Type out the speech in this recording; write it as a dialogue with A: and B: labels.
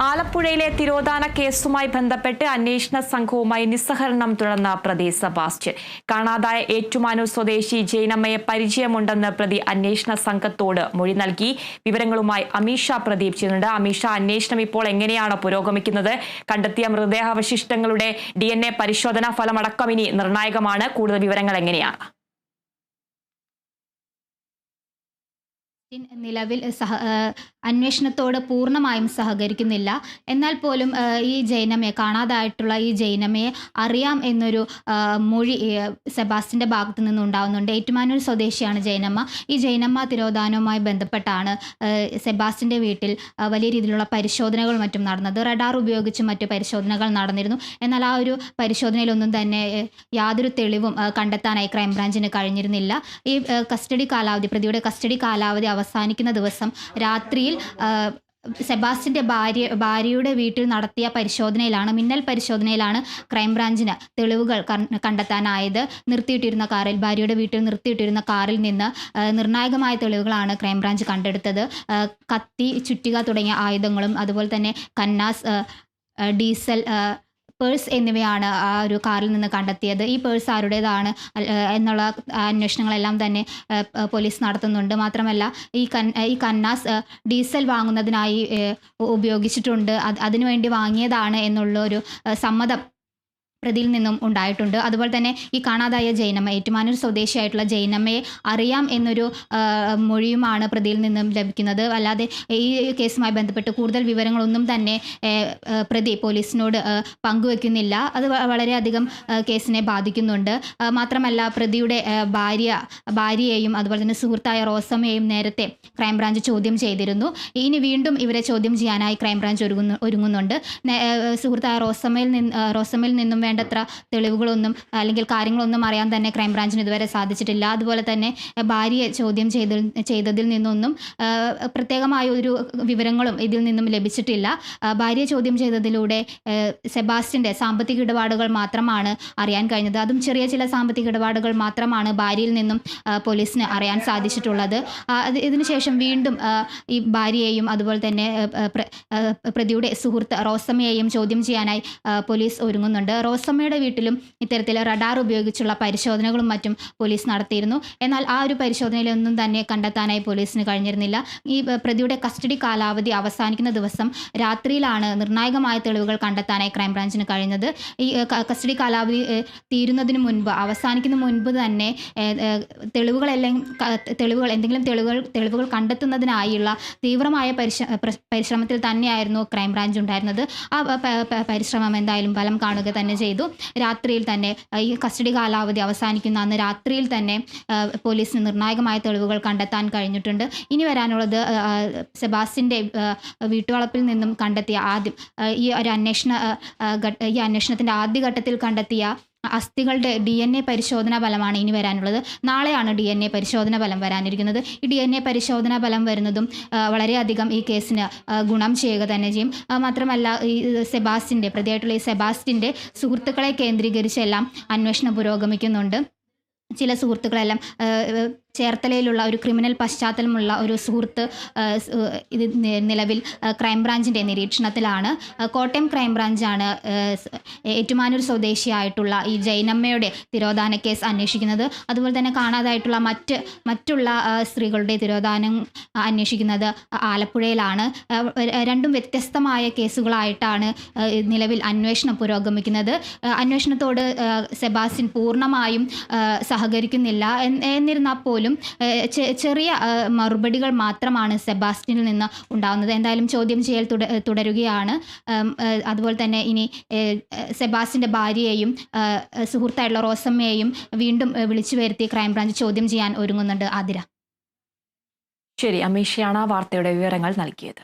A: ആലപ്പുഴയിലെ തിരോധാന കേസുമായി ബന്ധപ്പെട്ട് അന്വേഷണ സംഘവുമായി നിസ്സഹകരണം തുടർന്ന പ്രതി സെബാസ്റ്റ്യൻ. കാണാതായ ഏറ്റുമാനൂർ സ്വദേശി ജൈനമ്മയെ പരിചയമുണ്ടെന്ന് പ്രതി അന്വേഷണ സംഘത്തോട് മൊഴി നൽകി. വിവരങ്ങളുമായി അമീഷ പ്രദീപ് ചെയ്യുന്നുണ്ട്. അമീഷ, അന്വേഷണം ഇപ്പോൾ എങ്ങനെയാണ് പുരോഗമിക്കുന്നത്? കണ്ടെത്തിയ മൃതദേഹാവശിഷ്ടങ്ങളുടെ DNA പരിശോധനാ ഫലമടക്കം ഇനി നിർണായകമാണ്. കൂടുതൽ വിവരങ്ങൾ എങ്ങനെയാണ്?
B: നിലവിൽ അന്വേഷണത്തോട് പൂർണ്ണമായും സഹകരിക്കുന്നില്ല. എന്നാൽ പോലും ഈ ജൈനമ്മയെ കാണാതായിട്ടുള്ള ഈ ജൈനമ്മയെ അറിയാം എന്നൊരു മൊഴി സെബാസ്റ്റിൻ്റെ ഭാഗത്തു നിന്നുണ്ടാവുന്നുണ്ട്. ഏറ്റുമാനൂർ സ്വദേശിയാണ് ജൈനമ്മ. ഈ ജൈനമ്മ തിരോധാനവുമായി ബന്ധപ്പെട്ടാണ് സെബാസ്റ്റിൻ്റെ വീട്ടിൽ വലിയ രീതിയിലുള്ള പരിശോധനകൾ മറ്റും നടന്നത്. റഡാർ ഉപയോഗിച്ച് മറ്റു പരിശോധനകൾ നടന്നിരുന്നു. എന്നാൽ ആ ഒരു പരിശോധനയിലൊന്നും തന്നെ യാതൊരു തെളിവും കണ്ടെത്താനായി ക്രൈംബ്രാഞ്ചിന് കഴിഞ്ഞിരുന്നില്ല. ഈ കസ്റ്റഡി കാലാവധി, പ്രതിയുടെ കസ്റ്റഡി കാലാവധി അവസാനിക്കുന്ന ദിവസം രാത്രിയിൽ സെബാസ്റ്റിൻ്റെ ഭാര്യയുടെ വീട്ടിൽ നടത്തിയ പരിശോധനയിലാണ്, മിന്നൽ പരിശോധനയിലാണ് ക്രൈംബ്രാഞ്ചിന് തെളിവുകൾ കണ്ടെത്താനായത്. ഭാര്യയുടെ വീട്ടിൽ നിർത്തിയിട്ടിരുന്ന കാറിൽ നിന്ന് നിർണായകമായ തെളിവുകളാണ് ക്രൈംബ്രാഞ്ച് കണ്ടെടുത്തത്. കത്തി, ചുറ്റിക തുടങ്ങിയ ആയുധങ്ങളും അതുപോലെ തന്നെ കന്നാസ്, ഡീസൽ, പേഴ്സ് എന്നിവയാണ് ആ ഒരു കാറിൽ നിന്ന് കണ്ടെത്തിയത്. ഈ പേഴ്സ് ആരുടേതാണ് എന്നുള്ള അന്വേഷണങ്ങളെല്ലാം തന്നെ പോലീസ് നടത്തുന്നുണ്ട്. മാത്രമല്ല ഈ കന്നാസ് ഡീസൽ വാങ്ങുന്നതിനായി ഉപയോഗിച്ചിട്ടുണ്ട്, അതിനുവേണ്ടി വാങ്ങിയതാണ് എന്നുള്ള ഒരു സമ്മതം പ്രതിയിൽ നിന്നും ഉണ്ടായിട്ടുണ്ട്. അതുപോലെ തന്നെ ഈ കാണാതായ ജൈനമ്മ, ഏറ്റുമാനൂർ സ്വദേശിയായിട്ടുള്ള ജൈനമ്മയെ അറിയാം എന്നൊരു മൊഴിയുമാണ് പ്രതിയിൽ നിന്നും ലഭിക്കുന്നത്. അല്ലാതെ ഈ കേസുമായി ബന്ധപ്പെട്ട് കൂടുതൽ വിവരങ്ങളൊന്നും തന്നെ പ്രതി പോലീസിനോട് പങ്കുവെക്കുന്നില്ല. അത് വളരെയധികം കേസിനെ ബാധിക്കുന്നുണ്ട്. മാത്രമല്ല പ്രതിയുടെ ഭാര്യയെയും അതുപോലെ തന്നെ സുഹൃത്തായ റോസമ്മയെയും നേരത്തെ ക്രൈംബ്രാഞ്ച് ചോദ്യം ചെയ്തിരുന്നു. ഇനി വീണ്ടും ഇവരെ ചോദ്യം ചെയ്യാനായി ക്രൈംബ്രാഞ്ച് ഒരുങ്ങുന്നുണ്ട്. സുഹൃത്തായ റോസമ്മയിൽ നിന്നും വേണ്ടത്ര തെളിവുകളൊന്നും അല്ലെങ്കിൽ കാര്യങ്ങളൊന്നും അറിയാൻ തന്നെ ക്രൈംബ്രാഞ്ചിന് ഇതുവരെ സാധിച്ചിട്ടില്ല. അതുപോലെ തന്നെ ഭാര്യയെ ചോദ്യം ചെയ്തതിൽ നിന്നൊന്നും പ്രത്യേകമായ ഒരു വിവരങ്ങളും ഇതിൽ നിന്നും ലഭിച്ചിട്ടില്ല. ഭാര്യയെ ചോദ്യം ചെയ്തതിലൂടെ സെബാസ്റ്റിൻ്റെ സാമ്പത്തിക ഇടപാടുകൾ മാത്രമാണ് അറിയാൻ കഴിഞ്ഞത്. അതും ചെറിയ ചില സാമ്പത്തിക ഇടപാടുകൾ മാത്രമാണ് ഭാര്യയിൽ നിന്നും പോലീസിന് അറിയാൻ സാധിച്ചിട്ടുള്ളത്. ഇതിനുശേഷം വീണ്ടും ഈ ഭാര്യയെയും അതുപോലെ തന്നെ പ്രതിയുടെ സുഹൃത്ത് റോസമ്മയെയും ചോദ്യം ചെയ്യാനായി പോലീസ് ഒരുങ്ങുന്നുണ്ട്. റോസമ്മയുടെ വീട്ടിലും ഇത്തരത്തിൽ റഡാർ ഉപയോഗിച്ചുള്ള പരിശോധനകളും മറ്റും പോലീസ് നടത്തിയിരുന്നു. എന്നാൽ ആ ഒരു പരിശോധനയിലൊന്നും തന്നെ കണ്ടെത്താനായി പോലീസിന് കഴിഞ്ഞിരുന്നില്ല. ഈ പ്രതിയുടെ കസ്റ്റഡി കാലാവധി അവസാനിക്കുന്ന ദിവസം രാത്രിയിലാണ് നിർണായകമായ തെളിവുകൾ കണ്ടെത്താനായി ക്രൈംബ്രാഞ്ചിന് കഴിഞ്ഞത്. ഈ കസ്റ്റഡി കാലാവധി തീരുന്നതിന് മുൻപ്, അവസാനിക്കുന്ന മുൻപ് തന്നെ എന്തെങ്കിലും തെളിവുകൾ കണ്ടെത്തുന്നതിനായുള്ള തീവ്രമായ പരിശ്രമത്തിൽ തന്നെയായിരുന്നു ക്രൈംബ്രാഞ്ച് ഉണ്ടായിരുന്നത്. ആ പരിശ്രമം എന്തായാലും ഫലം കാണുക തന്നെ ചെയ്തു. രാത്രിയിൽ തന്നെ ഈ കസ്റ്റഡി കാലാവധി അവസാനിക്കുന്ന അന്ന് രാത്രിയിൽ തന്നെ പോലീസിന് നിർണായകമായ തെളിവുകൾ കണ്ടെത്താൻ കഴിഞ്ഞിട്ടുണ്ട്. ഇനി വരാനുള്ളത് സെബാസ്റ്റിൻ്റെ വീട്ടുവളപ്പിൽ നിന്നും കണ്ടെത്തിയ ഈ അന്വേഷണത്തിൻ്റെ ആദ്യഘട്ടത്തിൽ കണ്ടെത്തിയ അസ്ഥികളുടെ DNA പരിശോധനാ ഫലമാണ് ഇനി വരാനുള്ളത്. നാളെയാണ് DNA പരിശോധന ഫലം വരാനിരിക്കുന്നത്. ഈ DNA പരിശോധനാ ഫലം വരുന്നതും വളരെയധികം ഈ കേസിന് ഗുണം ചെയ്യുക തന്നെ ചെയ്യും. മാത്രമല്ല ഈ പ്രതിയായിട്ടുള്ള ഈ സെബാസ്റ്റിൻ്റെ സുഹൃത്തുക്കളെ കേന്ദ്രീകരിച്ചെല്ലാം അന്വേഷണം പുരോഗമിക്കുന്നുണ്ട്. ചില സുഹൃത്തുക്കളെല്ലാം ചേർത്തലയിലുള്ള ഒരു ക്രിമിനൽ പശ്ചാത്തലമുള്ള ഒരു സുഹൃത്ത് ഇത് നിലവിൽ ക്രൈംബ്രാഞ്ചിൻ്റെ നിരീക്ഷണത്തിലാണ്. കോട്ടയം ക്രൈംബ്രാഞ്ചാണ് ഏറ്റുമാനൂർ സ്വദേശിയായിട്ടുള്ള ഈ ജൈനമ്മയുടെ തിരോധാന കേസ് അന്വേഷിക്കുന്നത്. അതുപോലെ തന്നെ കാണാതായിട്ടുള്ള മറ്റുള്ള സ്ത്രീകളുടെ തിരോധാനം അന്വേഷിക്കുന്നത് ആലപ്പുഴയിലാണ്. രണ്ടും വ്യത്യസ്തമായ കേസുകളായിട്ടാണ് നിലവിൽ അന്വേഷണം പുരോഗമിക്കുന്നത്. അന്വേഷണത്തോട് സെബാസ്റ്റ്യൻ പൂർണ്ണമായും സഹകരിക്കുന്നില്ല. എന്നിരുന്നാൽ പോലും ചെറിയ മറുപടികൾ മാത്രമാണ് സെബാസ്റ്റ്യനിൽ നിന്ന് ഉണ്ടാകുന്നത്. എന്തായാലും ചോദ്യം ചെയ്യൽ തുടരുകയാണ്. അതുപോലെ തന്നെ ഇനി സെബാസ്റ്റ്യൻ്റെ ഭാര്യയെയും സുഹൃത്തായിട്ടുള്ള റോസമ്മയെയും വീണ്ടും വിളിച്ചു വരുത്തി ക്രൈംബ്രാഞ്ച് ചോദ്യം ചെയ്യാൻ ഒരുങ്ങുന്നുണ്ട്. ആതിര.
A: ശരി, അമീഷയാണ് വാർത്തയുടെ വിവരങ്ങൾ നൽകിയത്.